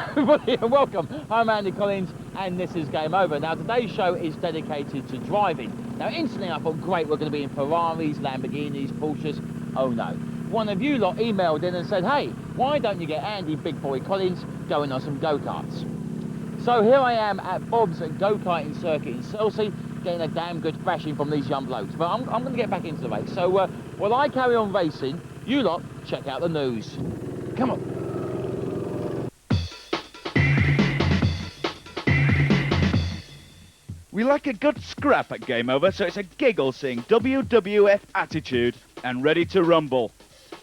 everybody and welcome. I'm Andy Collins and this is Game Over. Now today's show is dedicated to driving. Now instantly I thought, great, we're going to be in Ferraris, Lamborghinis, Porsches. Oh no. One of you lot emailed in and said, hey, why don't you get Andy Big Boy Collins going on some go-karts? So here I am at Bob's go-karting circuit in Chelsea, getting a damn good thrashing from these young blokes. But I'm going to get back into the race. So while I carry on racing, you lot check out the news. Come on. We like a good scrap at Game Over, so it's a giggle seeing WWF Attitude and Ready to Rumble.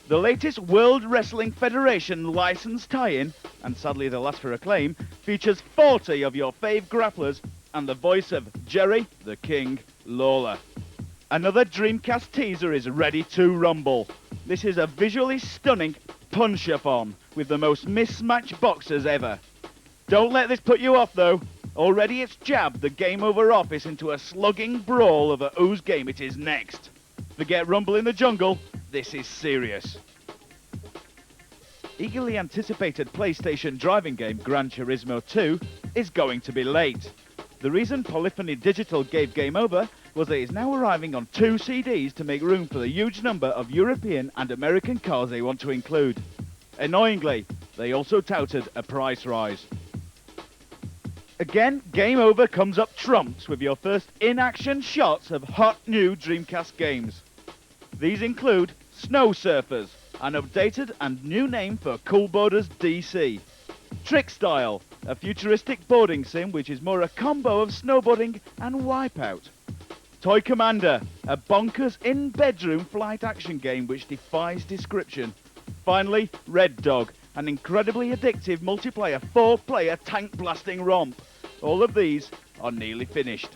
The latest World Wrestling Federation licensed tie-in, and sadly the last for Acclaim, features 40 of your fave grapplers and the voice of Jerry the King Lawler. Another Dreamcast teaser is Ready to Rumble. This is a visually stunning punch-a-thon with the most mismatched boxers ever. Don't let this put you off though. Already it's jabbed the Game Over office into a slugging brawl over whose game it is next. Forget Rumble in the Jungle, this is serious. Eagerly anticipated PlayStation driving game Gran Turismo 2 is going to be late. The reason Polyphony Digital gave Game Over was that it's now arriving on 2 CDs to make room for the huge number of European and American cars they want to include. Annoyingly, they also touted a price rise. Again, Game Over comes up trumps with your first in-action shots of hot new Dreamcast games. These include Snow Surfers, an updated and new name for Cool Boarders DC. Trick Style, a futuristic boarding sim which is more a combo of snowboarding and Wipeout. Toy Commander, a bonkers in-bedroom flight action game which defies description. Finally, Red Dog, an incredibly addictive multiplayer 4-player tank blasting romp. All of these are nearly finished.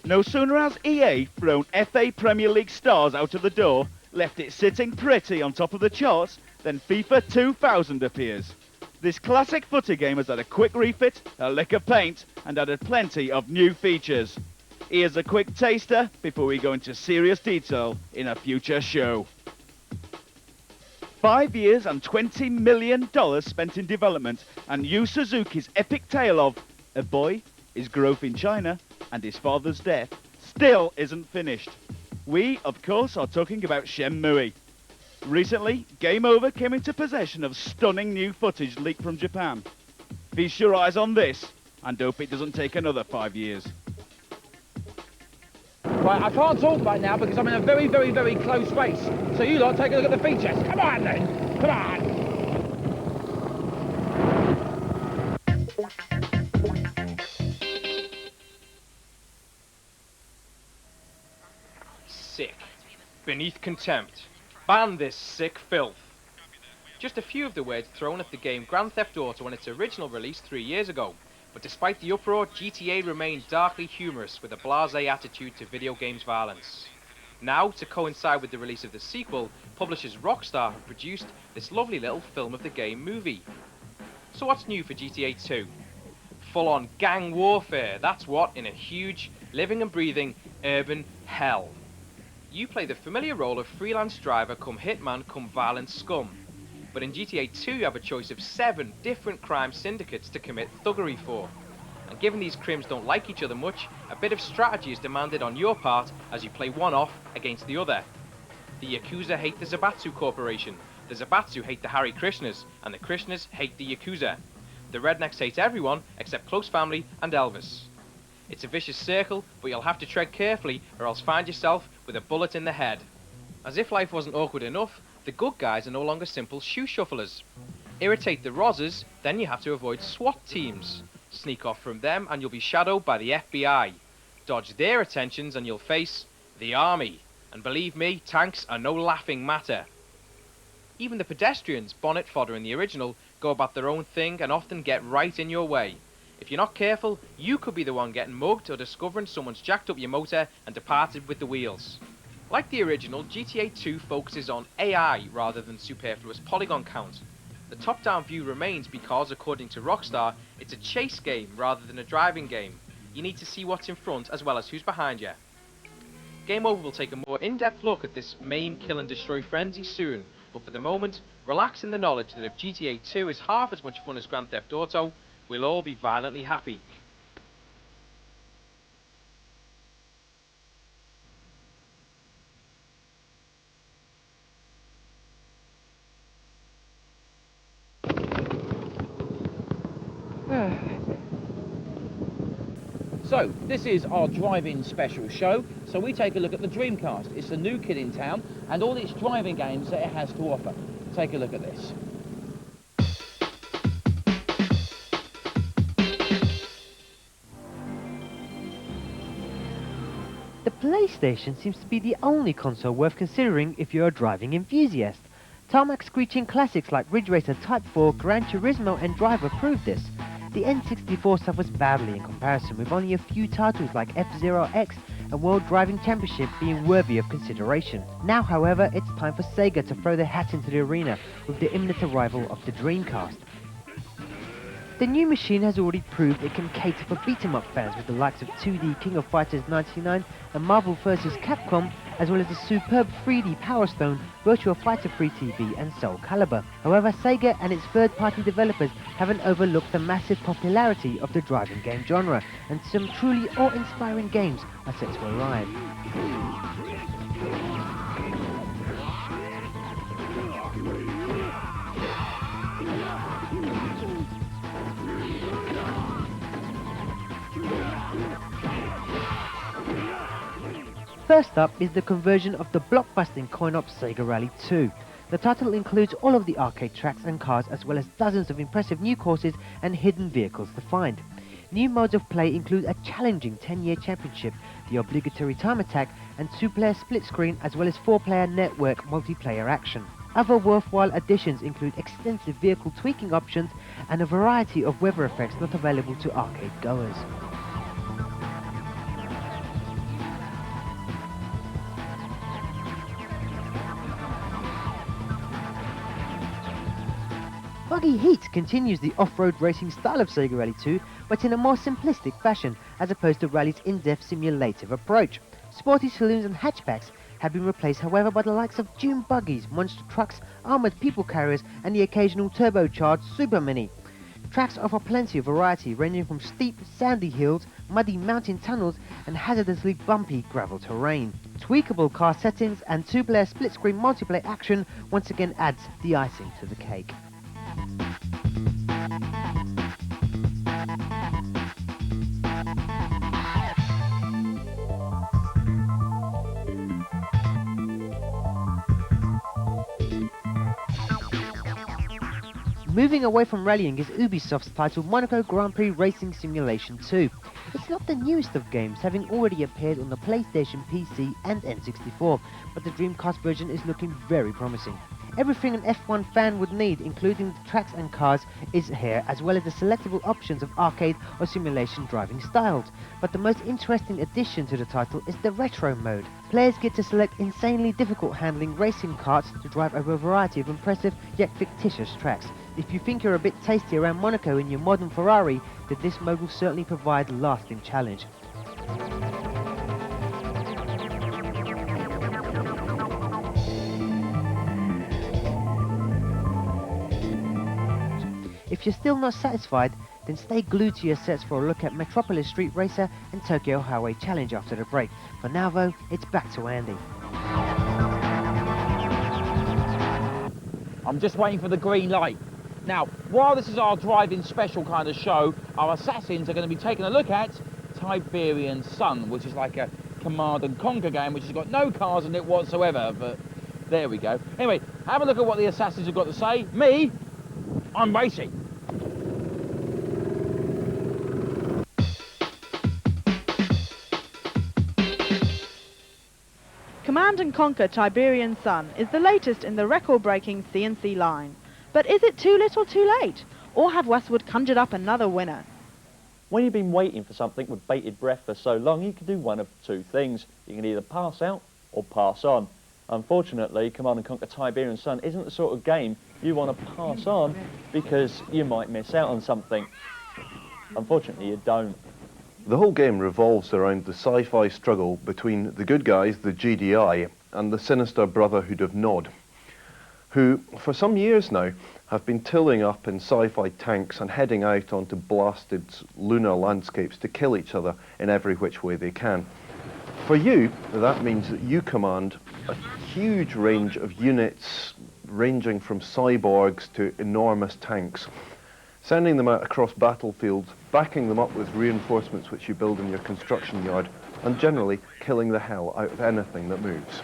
No sooner has EA thrown FA Premier League stars out of the door, left it sitting pretty on top of the charts, then FIFA 2000 appears. This classic footy game has had a quick refit, a lick of paint, and added plenty of new features. Here's a quick taster before we go into serious detail in a future show. 5 years and $20 million spent in development, and Yu Suzuki's epic tale of a boy, his growth in China, and his father's death still isn't finished. We, of course, are talking about Shenmue. Recently, Game Over came into possession of stunning new footage leaked from Japan. Feast your eyes on this, and hope it doesn't take another 5 years. Right, I can't talk right now because I'm in a very, very, very close race. So you lot take a look at the features. Come on then, come on. Sick. Beneath contempt. Ban this sick filth. Just a few of the words thrown at the game Grand Theft Auto on its original release 3 years ago. But despite the uproar, GTA remained darkly humorous with a blasé attitude to video games violence. Now, to coincide with the release of the sequel, publishers Rockstar have produced this lovely little film of the game movie. So what's new for GTA 2? Full-on gang warfare, that's what, in a huge, living and breathing, urban hell. You play the familiar role of freelance driver come hitman come violent scum. But in GTA 2 you have a choice of 7 different crime syndicates to commit thuggery for. And given these crims don't like each other much, a bit of strategy is demanded on your part as you play one off against the other. The Yakuza hate the Zaibatsu Corporation, the Zaibatsu hate the Hare Krishnas, and the Krishnas hate the Yakuza. The rednecks hate everyone except close family and Elvis. It's a vicious circle, but you'll have to tread carefully or else find yourself with a bullet in the head. As if life wasn't awkward enough, the good guys are no longer simple shoe shufflers. Irritate the Rozzers, then you have to avoid SWAT teams. Sneak off from them and you'll be shadowed by the FBI. Dodge their attentions and you'll face the army. And believe me, tanks are no laughing matter. Even the pedestrians, bonnet fodder in the original, go about their own thing and often get right in your way. If you're not careful, you could be the one getting mugged or discovering someone's jacked up your motor and departed with the wheels. Like the original, GTA 2 focuses on AI rather than superfluous polygon count. The top-down view remains because, according to Rockstar, it's a chase game rather than a driving game. You need to see what's in front as well as who's behind you. Game Over will take a more in-depth look at this maim, kill and destroy frenzy soon, but for the moment, relax in the knowledge that if GTA 2 is half as much fun as Grand Theft Auto, we'll all be violently happy. So, this is our drive-in special show. So we take a look at the Dreamcast. It's the new kid in town and all its driving games that it has to offer. Take a look at this. The PlayStation seems to be the only console worth considering if you're a driving enthusiast. Tarmac screeching classics like Ridge Racer Type 4, Gran Turismo and Driver prove this. The N64 suffers badly in comparison, with only a few titles like F-Zero X and World Driving Championship being worthy of consideration. Now, however, it's time for Sega to throw their hat into the arena with the imminent arrival of the Dreamcast. The new machine has already proved it can cater for beat-em-up fans with the likes of 2D King of Fighters 99 and Marvel vs. Capcom, as well as the superb 3D Power Stone, Virtua Fighter 3 TV and Soul Calibur. However, Sega and its third-party developers haven't overlooked the massive popularity of the driving game genre, and some truly awe-inspiring games are set to arrive. First up is the conversion of the blockbusting coin-op Sega Rally 2. The title includes all of the arcade tracks and cars, as well as dozens of impressive new courses and hidden vehicles to find. New modes of play include a challenging 10-year championship, the obligatory time attack, and 2-player split screen, as well as 4-player network multiplayer action. Other worthwhile additions include extensive vehicle tweaking options and a variety of weather effects not available to arcade goers. Buggy Heat continues the off-road racing style of Sega Rally 2, but in a more simplistic fashion, as opposed to Rally's in-depth simulative approach. Sporty saloons and hatchbacks have been replaced, however, by the likes of dune buggies, monster trucks, armoured people carriers, and the occasional turbocharged Super Mini. Tracks offer plenty of variety, ranging from steep, sandy hills, muddy mountain tunnels, and hazardously bumpy gravel terrain. Tweakable car settings and 2-player split-screen multiplayer action once again adds the icing to the cake. Moving away from rallying is Ubisoft's title Monaco Grand Prix Racing Simulation 2. It's not the newest of games, having already appeared on the PlayStation, PC and N64, but the Dreamcast version is looking very promising. Everything an F1 fan would need, including the tracks and cars, is here, as well as the selectable options of arcade or simulation driving styles. But the most interesting addition to the title is the retro mode. Players get to select insanely difficult handling racing karts to drive over a variety of impressive yet fictitious tracks. If you think you're a bit tasty around Monaco in your modern Ferrari, then this mode will certainly provide a lasting challenge. If you're still not satisfied, then stay glued to your sets for a look at Metropolis Street Racer and Tokyo Highway Challenge after the break. For now though, it's back to Andy. I'm just waiting for the green light. Now, while this is our driving special kind of show, our assassins are going to be taking a look at Tiberian Sun, which is like a Command and Conquer game, which has got no cars in it whatsoever, but there we go. Anyway, have a look at what the assassins have got to say. Me, I'm racing. Command & Conquer Tiberian Sun is the latest in the record-breaking CNC line. But is it too little too late? Or have Westwood conjured up another winner? When you've been waiting for something with bated breath for so long, you can do one of two things. You can either pass out or pass on. Unfortunately, Command & Conquer Tiberian Sun isn't the sort of game you want to pass on because you might miss out on something. Unfortunately, you don't. The whole game revolves around the sci-fi struggle between the good guys, the GDI, and the sinister Brotherhood of Nod, who for some years now have been tooling up in sci-fi tanks and heading out onto blasted lunar landscapes to kill each other in every which way they can. For you, that means that you command a huge range of units ranging from cyborgs to enormous tanks, sending them out across battlefields, backing them up with reinforcements which you build in your construction yard, and generally killing the hell out of anything that moves.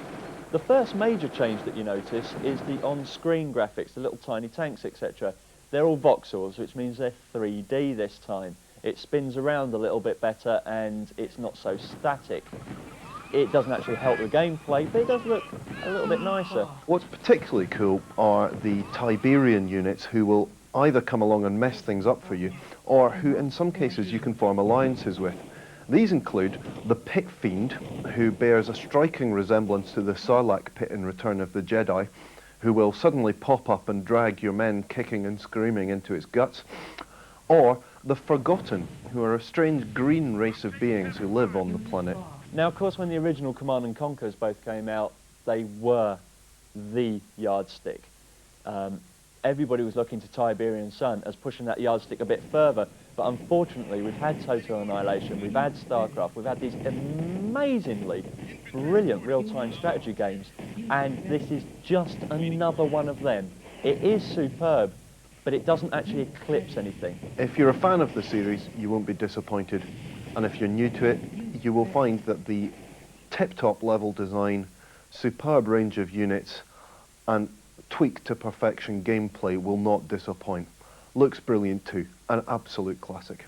The first major change that you notice is the on-screen graphics, the little tiny tanks, etc. They're all voxels, which means they're 3D this time. It spins around a little bit better and it's not so static. It doesn't actually help the gameplay, but it does look a little bit nicer. What's particularly cool are the Tiberian units who will either come along and mess things up for you, or who in some cases you can form alliances with. These include the Pit Fiend, who bears a striking resemblance to the Sarlacc pit in Return of the Jedi, who will suddenly pop up and drag your men kicking and screaming into its guts, or the Forgotten, who are a strange green race of beings who live on the planet. Now, of course, when the original Command & Conquers both came out, they were the yardstick. Everybody was looking to Tiberian Sun as pushing that yardstick a bit further, but unfortunately we've had Total Annihilation, we've had StarCraft, we've had these amazingly brilliant real-time strategy games, and this is just another one of them. It is superb, but it doesn't actually eclipse anything. If you're a fan of the series, you won't be disappointed, and if you're new to it, you will find that the tip-top level design, superb range of units, and tweaked to perfection gameplay will not disappoint. Looks brilliant too, an absolute classic.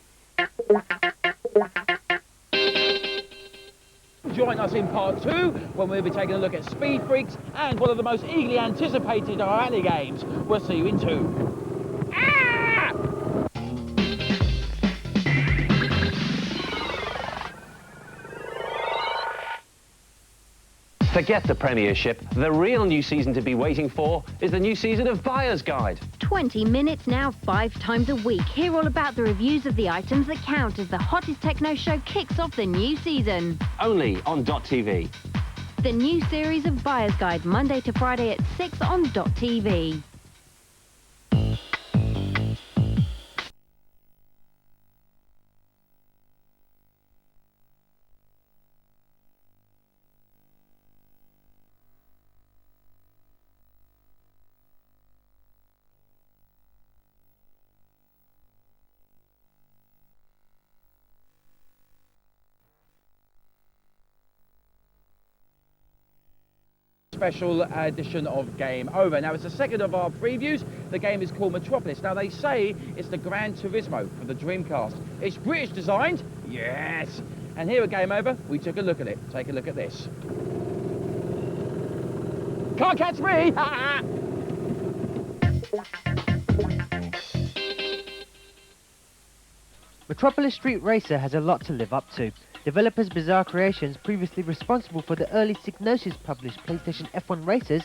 Join us in part 2 when we'll be taking a look at Speed Freaks and one of the most eagerly anticipated of our rally games. We'll see you in 2. Forget the Premiership. The real new season to be waiting for is the new season of Buyer's Guide. 20 minutes now, 5 times a week. Hear all about the reviews of the items that count as the hottest techno show kicks off the new season. Only on .tv. The new series of Buyer's Guide, Monday to Friday at 6 on .tv. Special edition of Game Over. Now, it's the second of our previews. The game is called Metropolis. Now, they say it's the Gran Turismo for the Dreamcast. It's British designed, yes. And here at Game Over, we took a look at it. Take a look at this. Can't catch me! Metropolis Street Racer has a lot to live up to. Developers Bizarre Creations, previously responsible for the early Psygnosis published PlayStation F1 racers,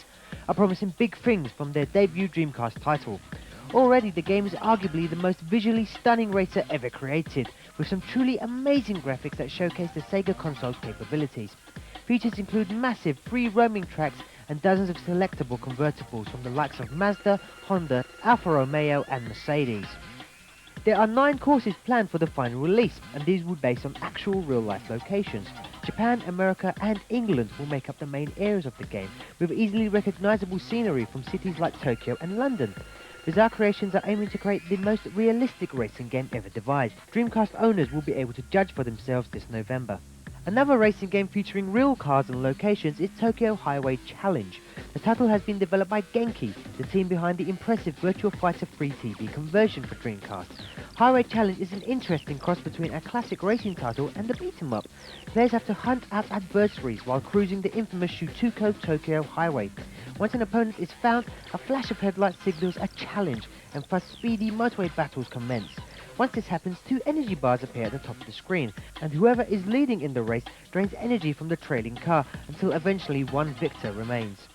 are promising big things from their debut Dreamcast title. Already the game is arguably the most visually stunning racer ever created, with some truly amazing graphics that showcase the Sega console's capabilities. Features include massive free roaming tracks and dozens of selectable convertibles from the likes of Mazda, Honda, Alfa Romeo and Mercedes. There are 9 courses planned for the final release, and these will be based on actual real-life locations. Japan, America and England will make up the main areas of the game, with easily recognisable scenery from cities like Tokyo and London. Bizarre Creations are aiming to create the most realistic racing game ever devised. Dreamcast owners will be able to judge for themselves this November. Another racing game featuring real cars and locations is Tokyo Highway Challenge. The title has been developed by Genki, the team behind the impressive Virtua Fighter Free TV conversion for Dreamcast. Highway Challenge is an interesting cross between a classic racing title and a beat-em-up. Players have to hunt out adversaries while cruising the infamous Shutuko Tokyo Highway. Once an opponent is found, a flash of headlights signals a challenge, and fast speedy motorway battles commence. Once this happens, 2 energy bars appear at the top of the screen, and whoever is leading in the race drains energy from the trailing car until eventually one victor remains.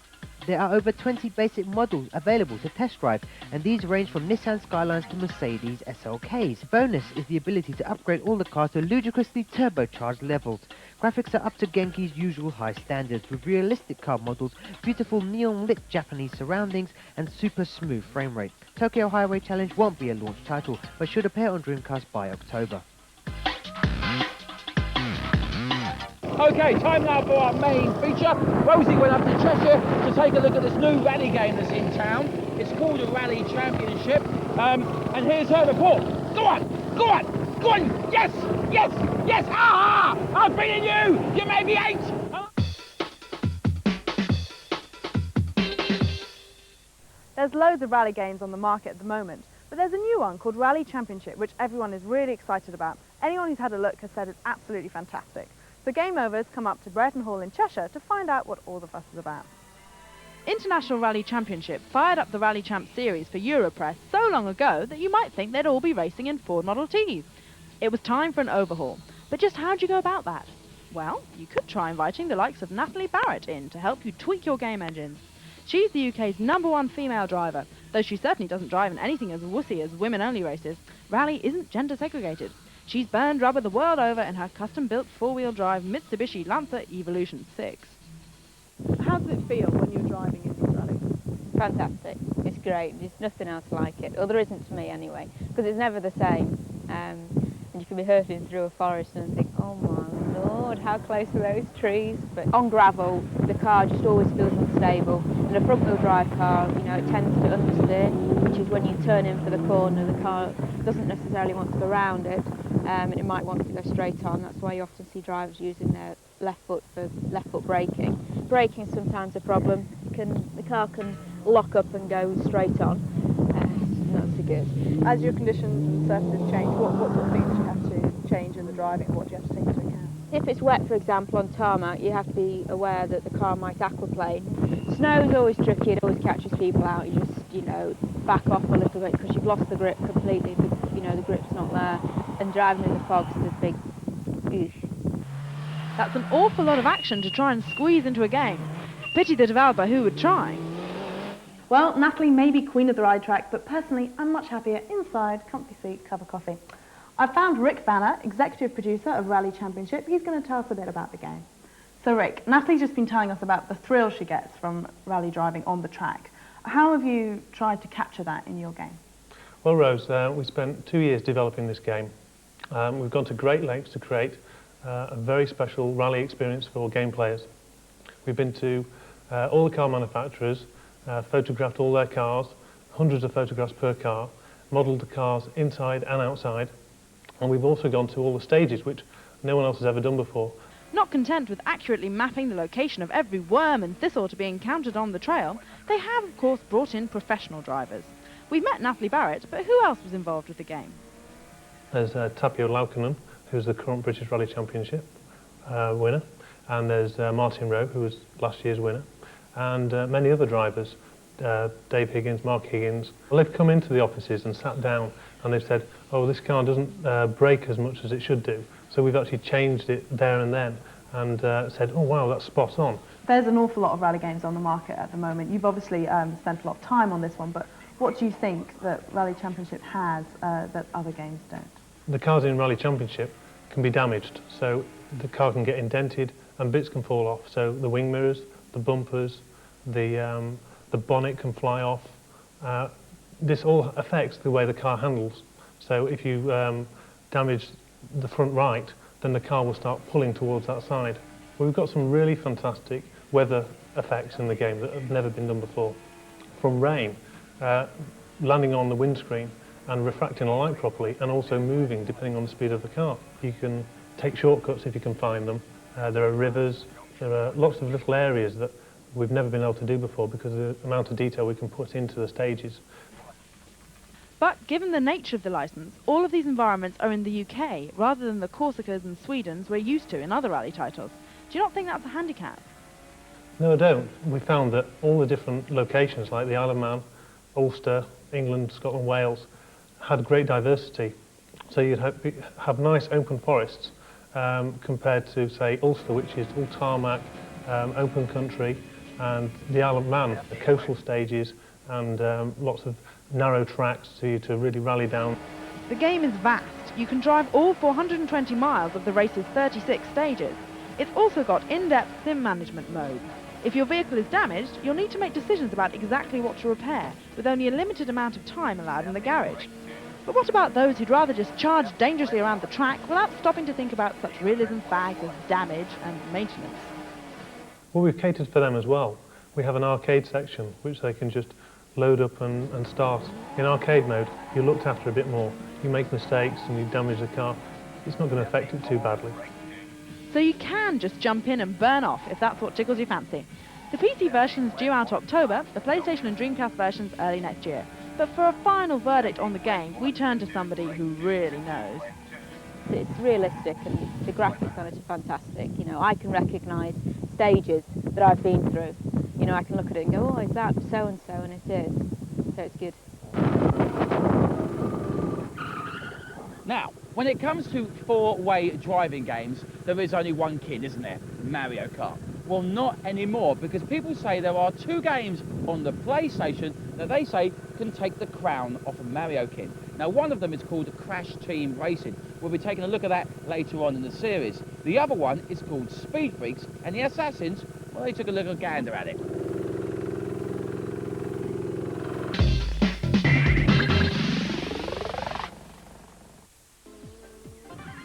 There are over 20 basic models available to test drive, and these range from Nissan Skylines to Mercedes SLKs. Bonus is the ability to upgrade all the cars to ludicrously turbocharged levels. Graphics are up to Genki's usual high standards, with realistic car models, beautiful neon-lit Japanese surroundings, and super smooth frame rate. Tokyo Highway Challenge won't be a launch title, but should appear on Dreamcast by October. Okay, time now for our main feature. Rosie went up to Cheshire to take a look at this new rally game that's in town. It's called a Rally Championship, and here's her report. Go on, go on, go on, yes, yes, yes, ah! I've beaten you, you made me 8! There's loads of rally games on the market at the moment, but there's a new one called Rally Championship, which everyone is really excited about. Anyone who's had a look has said it's absolutely fantastic. So Game Over's come up to Brereton Hall in Cheshire to find out what all the fuss is about. International Rally Championship fired up the Rally Champ series for Europress so long ago that you might think they'd all be racing in Ford Model Ts. It was time for an overhaul, but just how'd you go about that? Well, you could try inviting the likes of Natalie Barrett in to help you tweak your game engines. She's the UK's #1 female driver, though she certainly doesn't drive in anything as wussy as women-only races. Rally isn't gender segregated. She's burned rubber the world over in her custom-built four-wheel drive Mitsubishi Lancer Evolution 6. How does it feel when you're driving in these rallies? Fantastic. It's great. There's nothing else like it. Or there isn't to me anyway, because it's never the same. And you can be hurtling through a forest and think, oh my lord, how close are those trees? But on gravel, the car just always feels unstable. And a front-wheel drive car, you know, it tends to understeer, which is when you turn in for the corner, the car doesn't necessarily want to go round it, and it might want to go straight on. That's why you often see drivers using their left foot for left foot braking. Braking's sometimes a problem. The car can lock up and go straight on. It's not so good. As your conditions and surfaces change, what sort of things do you have to change in the driving? What do you have to take into account? If it's wet, for example, on tarmac, you have to be aware that the car might aquaplane. Snow's always tricky, it always catches people out. You just, you know, back off a little bit because you've lost the grip completely. You know, the grip's not there. And driving in the fog's a big oof. That's an awful lot of action to try and squeeze into a game. Pity the developer who would try. Well, Natalie may be queen of the ride track, but personally, I'm much happier inside, comfy seat, cup of coffee. I've found Rick Banner, executive producer of Rally Championship. He's going to tell us a bit about the game. So Rick, Natalie's just been telling us about the thrill she gets from rally driving on the track. How have you tried to capture that in your game? Well, Rose, we spent 2 years developing this game. We've gone to great lengths to create a very special rally experience for game players. We've been to all the car manufacturers, photographed all their cars, hundreds of photographs per car, modelled the cars inside and outside, and we've also gone to all the stages, which no one else has ever done before. Not content with accurately mapping the location of every worm and thistle to be encountered on the trail, they have, of course, brought in professional drivers. We've met Natalie Barrett, but who else was involved with the game? There's Tapio Laukkanen, who's the current British Rally Championship winner, and there's Martin Rowe, who was last year's winner, and many other drivers, Dave Higgins, Mark Higgins. Well, they've come into the offices and sat down and they've said, oh, this car doesn't brake as much as it should do. So we've actually changed it there and then and said, oh wow, that's spot on. There's an awful lot of rally games on the market at the moment. You've obviously spent a lot of time on this one, but what do you think that Rally Championship has that other games don't? The cars in Rally Championship can be damaged, so the car can get indented and bits can fall off. So the wing mirrors, the bumpers, the bonnet can fly off. This all affects the way the car handles. So if you damage the front right, then the car will start pulling towards that side. We've got some really fantastic weather effects in the game that have never been done before. From rain, landing on the windscreen and refracting a light properly, and also moving depending on the speed of the car. You can take shortcuts if you can find them. There are rivers, there are lots of little areas that we've never been able to do before because of the amount of detail we can put into the stages. But given the nature of the licence, all of these environments are in the UK rather than the Corsicas and Swedens we're used to in other rally titles. Do you not think that's a handicap? No, I don't. We found that all the different locations like the Isle of Man, Ulster, England, Scotland, Wales had great diversity. So you'd have nice open forests compared to, say, Ulster, which is all tarmac, open country, and the Isle of Man, the coastal stages, and lots of narrow tracks to really rally down. The game is vast. You can drive all 420 miles of the race's 36 stages. It's also got in-depth sim management modes. If your vehicle is damaged, you'll need to make decisions about exactly what to repair, with only a limited amount of time allowed in the garage. But what about those who'd rather just charge dangerously around the track without stopping to think about such realism fags as damage and maintenance? Well, we've catered for them as well. We have an arcade section which they can just load up and start. In arcade mode, you're looked after a bit more. You make mistakes and you damage the car, it's not going to affect it too badly. So you can just jump in and burn off if that's what tickles your fancy. The PC version's due out October, the PlayStation and Dreamcast versions early next year. But for a final verdict on the game, we turn to somebody who really knows. It's realistic and the graphics on it are fantastic. You know, I can recognise stages that I've been through. You know, I can look at it and go, oh, is that so-and-so? And it is. So it's good. Now, when it comes to four-way driving games, there is only one king, isn't there? Mario Kart. Well, not anymore, because people say there are two games on the PlayStation that they say can take the crown off of Mario King. Now, one of them is called Crash Team Racing. We'll be taking a look at that later on in the series. The other one is called Speed Freaks, and the Assassins, well, they took a little gander at it.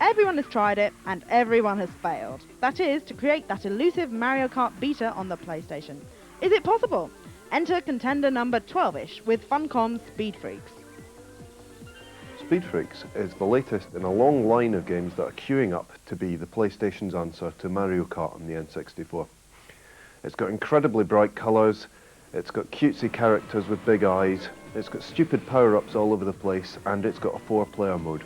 Everyone has tried it, and everyone has failed. That is, to create that elusive Mario Kart beta on the PlayStation. Is it possible? Enter contender number 12-ish with Funcom's Speed Freaks. Speed Freaks is the latest in a long line of games that are queuing up to be the PlayStation's answer to Mario Kart on the N64. It's got incredibly bright colours, it's got cutesy characters with big eyes, it's got stupid power-ups all over the place, and it's got a 4-player mode.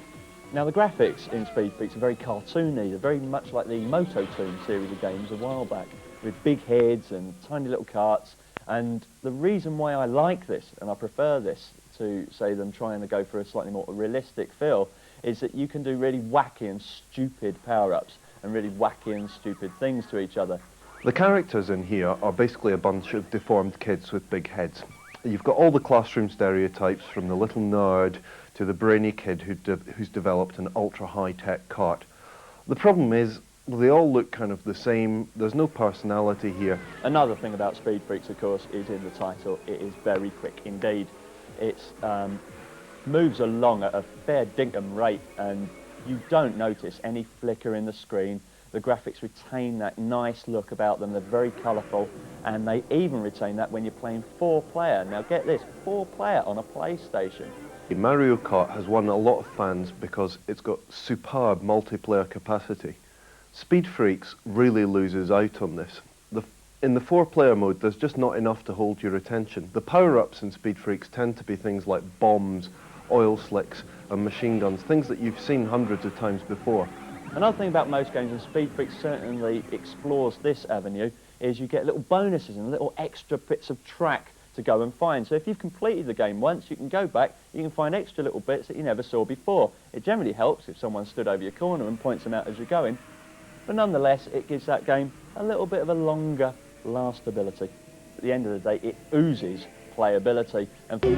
Now the graphics in Speed Freaks are very cartoony, they're very much like the Moto Toon series of games a while back, with big heads and tiny little karts. And the reason why I like this, and I prefer this to, say, them trying to go for a slightly more realistic feel, is that you can do really wacky and stupid power-ups and really wacky and stupid things to each other. The characters in here are basically a bunch of deformed kids with big heads. You've got all the classroom stereotypes, from the little nerd to the brainy kid who's developed an ultra-high-tech kart. The problem is, they all look kind of the same, there's no personality here. Another thing about Speed Freaks, of course, is in the title. It is very quick indeed. It moves along at a fair dinkum rate, and you don't notice any flicker in the screen. The graphics retain that nice look about them. They're very colourful, and they even retain that when you're playing 4-player. Now get this, 4-player on a PlayStation. Mario Kart has won a lot of fans because it's got superb multiplayer capacity. Speed Freaks really loses out on this. In the 4-player mode, there's just not enough to hold your attention. The power-ups in Speed Freaks tend to be things like bombs, oil slicks, and machine guns, things that you've seen hundreds of times before. Another thing about most games, and Speed Freaks certainly explores this avenue, is you get little bonuses and little extra bits of track to go and find. So if you've completed the game once, you can go back, you can find extra little bits that you never saw before. It generally helps if someone stood over your corner and points them out as you're going. But nonetheless, it gives that game a little bit of a longer lastability. At the end of the day, it oozes playability, and for me,